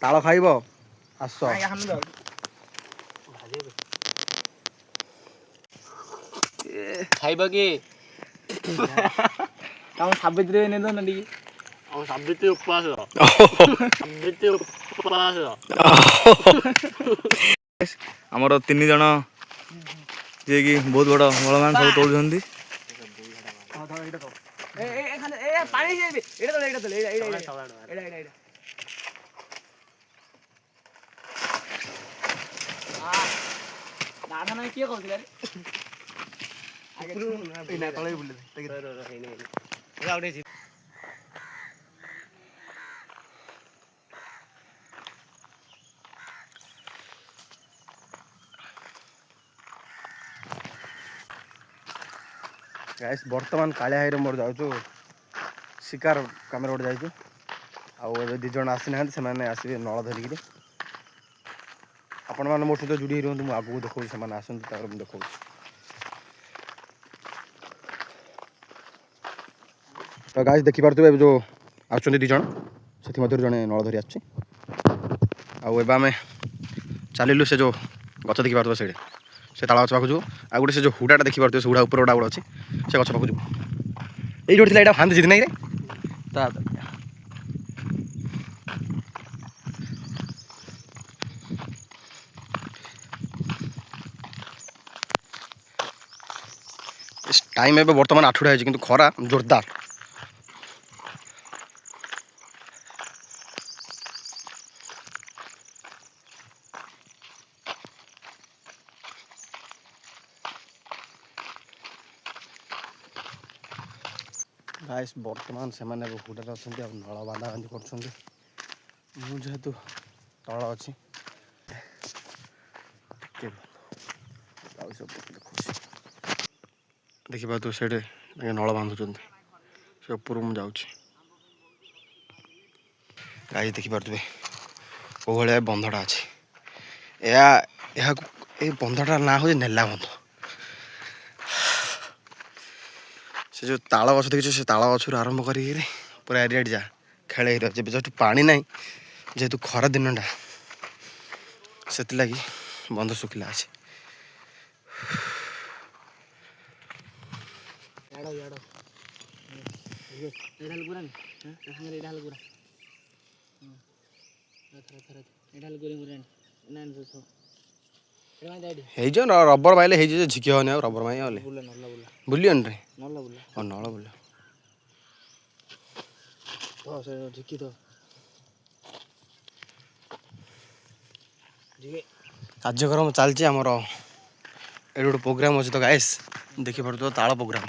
ताल खाइब आस खाइब कि तम सावित्री ने दो नडी सावित्री उपवास सावित्री उपवास आमर 3 जन जे कि बहुत बड़ बलवान सब तोड़ुछंती पानी दादा ना किए कहथिले इना तळे बुले गाइस वर्तमान कालिया हाई रे मोर जाउछु शिकार कामेर ओड जाइछु आउ ए 2 जन आसी ना से माने आसीबे नळ धरिकरी आपण माने मोर सहित जुड़ी रहंतु मु आगु देखौ से माने आसंतु तार मु देखौ तो गाइस देखि पारतबे जो आछुंती 2 जन सेति मधुर जने नळ धरि आछि आउ एबा में चालिलु से जो गछ देखि पारतबे सेडे से ताला गछ पाखु जो आ गुटे से जो हुडाटा देखि पारतबे से हुडा ऊपर गोडा अछि से गछ पाखु जो एई जोडी थिला एटा फांद जित नै रे ता इस टाइम एबे वर्तमान 8टा है किंतु खरा जोरदार गाइस वर्तमान से माने हुडारे अछंती आ नळ बांधा बांधी करछंती मु जेहेतु तळ अछि के गाउ सब देखि बा तो सेडे नळ बांधुचंती से ऊपर मु जाउछि गाइस देखि पारतबे ओ भले बंधटा अछि या या ए बंधटा ना हो नेला बंध से जो ताल गछ देखिछ से ताल गछ आरंभ करी पूरा एरिया जा खेले जब जस्ट पानी ना जेहेतु खरा दिनटा से लगी बंध सुखिला अच्छे रबर माइले झिकी हनी रबर माइ बुलियन रे नल बुल झिकी तो कार्यक्रम चलती आमर ये गोटे प्रोग्राम अच्छे तो गाइस देखी पार ताल प्रोग्राम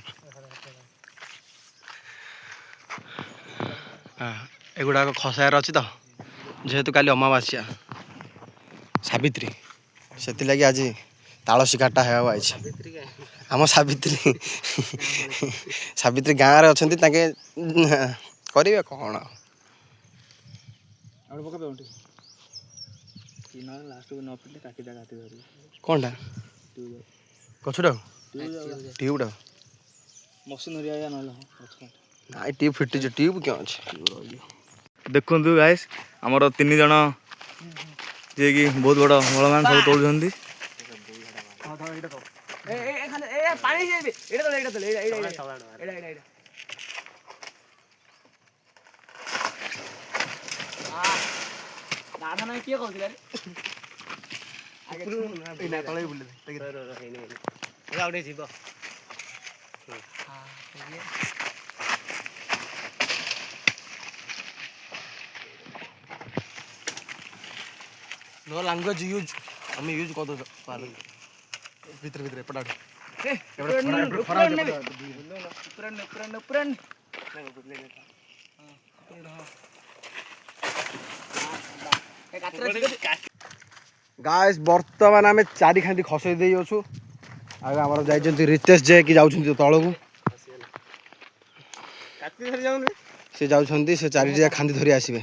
एगुड़ाक खसायार अच्छी तो जेहेतु काली अमावास्या सावित्री से लगी आज ताल शिकारटा है आम सावित्री सावित्री गाँव में अच्छा करेंगे कौन कौनटा गछटा ट्यूबटा नाई ट्यूब फिटी ट्यूब क्या अच्छे देखु गाइस आमर 3 जन जे कि बहुत बड़ बलवान सब तोड़ुछंती दादा ना किए कहथिले इना तळे बुले गाउडे जीव नो लैंग्वेज यूज हम यूज कर दो भीतर भीतर पटाड़ गाइस वर्तमान आम 4 खांदी खसई दे अच्छु आमर जाइछंती रितेश जे कि जाउछंती तळकू से जाउछंती से 4 खांदी धरी आसीबे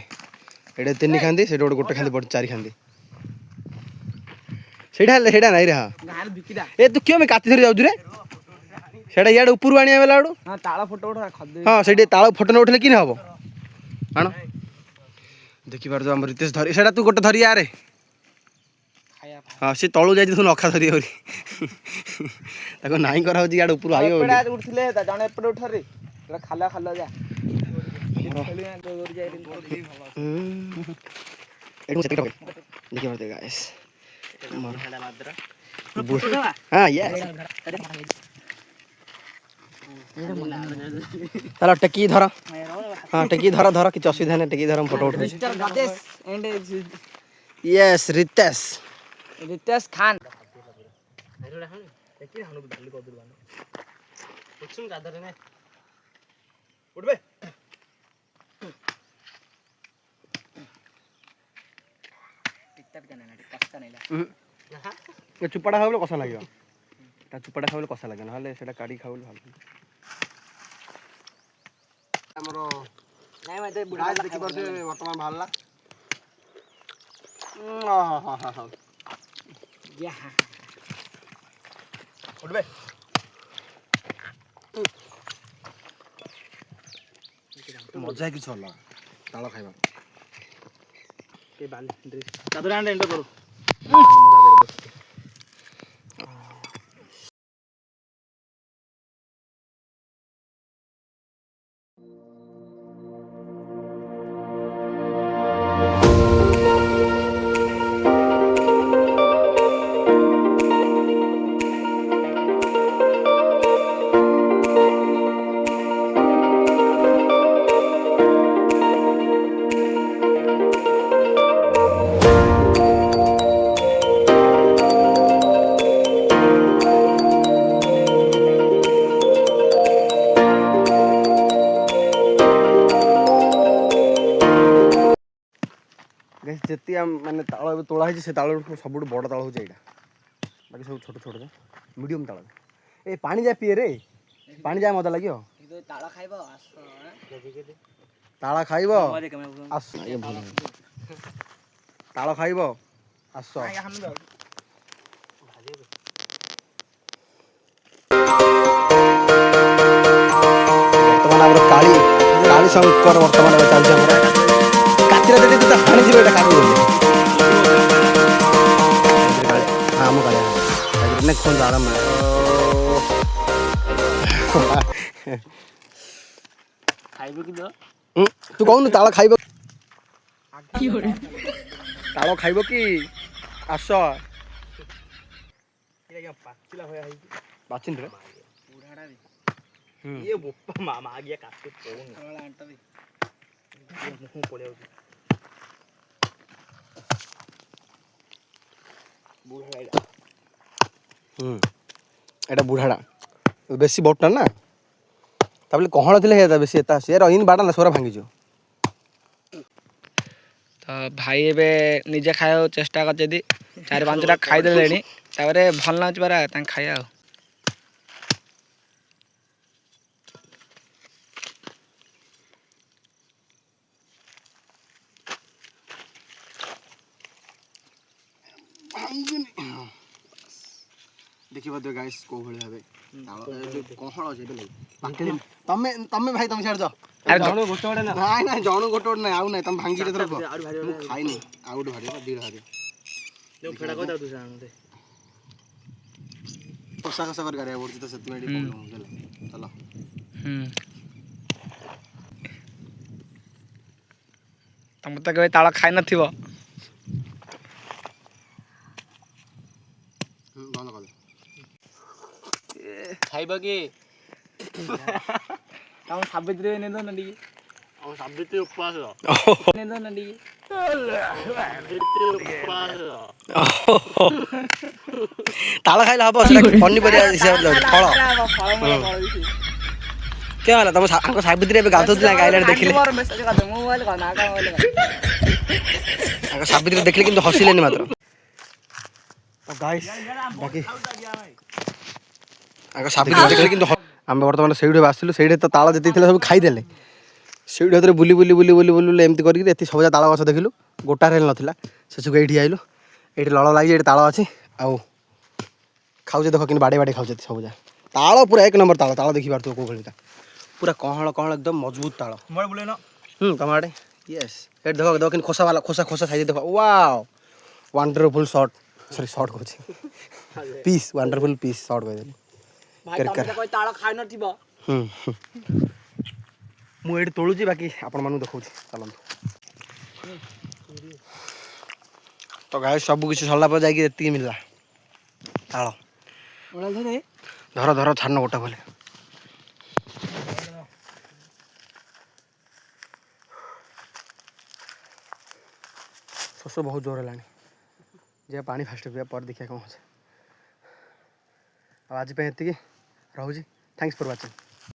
एडे 3 खांदी से गोटे खांदी पड़ 4 खांदी सेटा नहीं रहा ए तू क्यों मैं काती धरी जाउछु रे सेटा याड ऊपर आनिया बेला आडू हां ताळा फोटो उठा खद हां सेठी ताळ फोटो न उठले कि न हबो आनो ଦେଖିପାରୁଛ ଆମ ରିତେଶ ଧରି ସେଇଟା ତୁ ଗୋଟେ ଧରି ଆରେ ହଁ ସେ ତଳୁ ଯାଇଛି ତୁ ନଖା ଧରି ଆହୁରି ତାକୁ ନାଇଁ କରାହଉଛି ଇଆଡ଼େ ଉପରୁ ଆଇବ ବୋଲି। ଉଠୁଥିଲେ ଜଣେ ଏପଟେ ଉଠରେ ଖାଲା ଖାଲା ଯା ଦେଖିପାରୁଛ ଗାଇସ୍ ହଁ ୟେସ୍ ତାହେଲେ ଟେକି ଧର ହଁ ଟେକି ଧର କିଛି ଅସୁବିଧା ନାହିଁ ଟେକି ଧର ଫଟୋ ଉଠଉଛି। ୟେସ୍ ରିତେଶ ରିତେଶ ଖାନ୍ ଏ ଚୁପାଟା ଖାଇଲେ କଷା ଲାଗିବ ତା ଚୁପାଟା ଖାଇଲେ କଷା ଲାଗେ ନହେଲେ ସେଇଟା କାଢ଼ିକି ଖାଇଲେ ଭଲ। ଆମର ଦେଖିପାରୁଥିବେ ବର୍ତ୍ତମାନ ବାହାରିଲା। ମଜା କିଛି ଅଲଗା ତାଳ ଖାଇବା। ଯେତିକି ମାନେ ତାଳ ଏବେ ତୋଳା ହେଇଛି ସେ ତାଳ ସବୁଠୁ ବଡ଼ ତାଳ ହେଉଛି ଏଇଟା ବାକି ସବୁ ଛୋଟ ଛୋଟ ମିଡ଼ିୟମ୍ ତାଳ। ଏ ପାଣି ଯା ପିଏ ରେ ପାଣି ଯା ମଜା ଲାଗିବ। ତାଳ ଖାଇବ ତାଳ ଖାଇବ ଆସ ତାଳ ଖାଇବ ଆସ। ବର୍ତ୍ତମାନ ଆମର କାଳି ଶଙ୍କର ବର୍ତ୍ତମାନ ଚାଲିଛି ଆମର କାତିରେ ଯଦି ତୁ ହାଣିଯିବ ଏଇଟା କାଟିବ ଆମ କାଳିଆ ଦେଖନ୍ତୁ ଆରାମ ଖାଇବ କି ତୁ କହୁନୁ ତାଳ ଖାଇବ ତାଳ ଖାଇବ କି ଆସ ବାଚିନି ରେ এটা বুড়াটা বেশি বড়টা না তাহলে কহণ ଥିଲେ ହେଇତା ବେଶୀ ଏତା ସେ ରହିନି ବାଡ଼ା ନା ସୋରା ଭାଙ୍ଗିଯିବ। ତ ଭାଇ ଏବେ ନିଜେ ଖାଇବାକୁ ଚେଷ୍ଟା କରିଛନ୍ତି 4-5ଟା ଖାଇଦେଲେଣି ତାପରେ ଭଲ ଲାଗୁଛି ପରା ତାଙ୍କ ଖାଇବା ଆଉ। ଦେଖିପାରୁଥିବେ ଗାଇସ୍ କୋଉ ଭଳି ଭାବେ କହଳ ଅଛି ତମେ ତମେ ଭାଇ ତମେ ସିଆଡ଼େ ଯାଅ ଜଣୁ ଗୋଟେ ଗୋଟେ ନାଇଁ ନାଇଁ ଜଣୁ ଗୋଟେ ଗୋଟେ ନାଇଁ ଆଉ ନାଇଁ ତମେ ଭାଙ୍ଗିରେ ଧର ମୁଁ ଖାଇନି ଆଉ ଗୋଟେ ଭାରିବ ଦିଟା ଭାରିବ କଷା କଷା କରି ଗାଡ଼ିବାକୁ ପଡ଼ୁଛି ତ ସେଥିପାଇଁ ଟିକେ ପ୍ରୋବ୍ଲେମ୍ ହେଉଛି ହେଲା ଚାଲ। ତମେ ତ କେବେ ତାଳ ଖାଇ ନଥିବ ବନ୍ଦ କଲେ ଖାଇବ କି ତମ ସାବିତ୍ରୀ ନେଇଦ ନା ଟିକେ ସାବିତ୍ରୀ ଉପବାସ ନେଇଦ ନା ଟିକେ ତାଳ ଖାଇଲେ ହବ ସେଟା ପନିପରିବା ହିସାବରେ ଯାଉଛି ଫଳ କେ ହେଲା ତମ ଆଙ୍କ ସାବିତ୍ରୀ ଏବେ ଗାଧଉଥିଲା ଗାଇଲାରେ ଦେଖିଲେ ଆଙ୍କ ସାବିତ୍ରୀ ଦେଖିଲେ କିନ୍ତୁ ହସିଲେନି ମାତ୍ର ଗାଇସ୍ ବାକି ଆଙ୍କ ସାବିତ୍ରୀ ଦେଖିଲେ କିନ୍ତୁ ଆମେ ବର୍ତ୍ତମାନ ସେଇଠୁ ଆସିଲୁ ସେଇଠି ତ ତାଳ ଯେତିକି ଥିଲା ସବୁ ଖାଇଦେଲେ ସେଇଠି ଭିତରେ ବୁଲି ଏମିତି କରିକି ଏତେ ସବୁଜା ତାଳ ଗଛ ଦେଖିଲୁ ଗୋଟାରେ ହେଲେ ନଥିଲା ସେସବୁ ଏଇଠି ଆଇଲୁ ଏଇଠି ଲଳ ଲାଗିଛି ଏଇଠି ତାଳ ଅଛି ଆଉ ଖାଉଛେ ଦେଖ କିନ୍ତୁ ବାଡ଼େଇ ଖାଉଛେ ସବୁଜା ତାଳ ପୁରା 1 ନମ୍ବର ତାଳ ଦେଖିପାରୁଥିବ କୋଉ ଭଳିଟା ପୁରା କହଳ ଏକଦମ ମଜବୁତ ତାଳ ତମ ଆଡ଼େ यस एट देखो देखो कि खोसा वाला खोसा खोसा खाई देखो wow wonderful shot sorry shot कहूँ पीस वंडरफुल पीस शॉट कह ଭାଇ ତମେ ତ କହି ତାଳ ଖାଇ ନଥିବ ମୁଁ ଏଇଠି ତୋଳୁଛି ବାକି ଆପଣମାନଙ୍କୁ ଦେଖାଉଛି ଚାଲନ୍ତୁ ତ ଗାଈ ସବୁ କିଛି ସରିଲା ପରେ ଯାଇକି ଏତିକି ମିଳିଲା ତାଳ ଧର ଧର ଛାନ ଗୋଟା ବୋଲି ଶୋଷ ବହୁତ ଜୋର ହେଲାଣି ଯିବା ପାଣି ଫାଷ୍ଟ ପିଇବା ପରେ ଦେଖିବା କ'ଣ ହେଉଛି ଆଉ ଆଜି ପାଇଁ ଏତିକି ରହୁଛି ଥ୍ୟାଙ୍କସ୍ ଫର୍ ୱାଚିଂ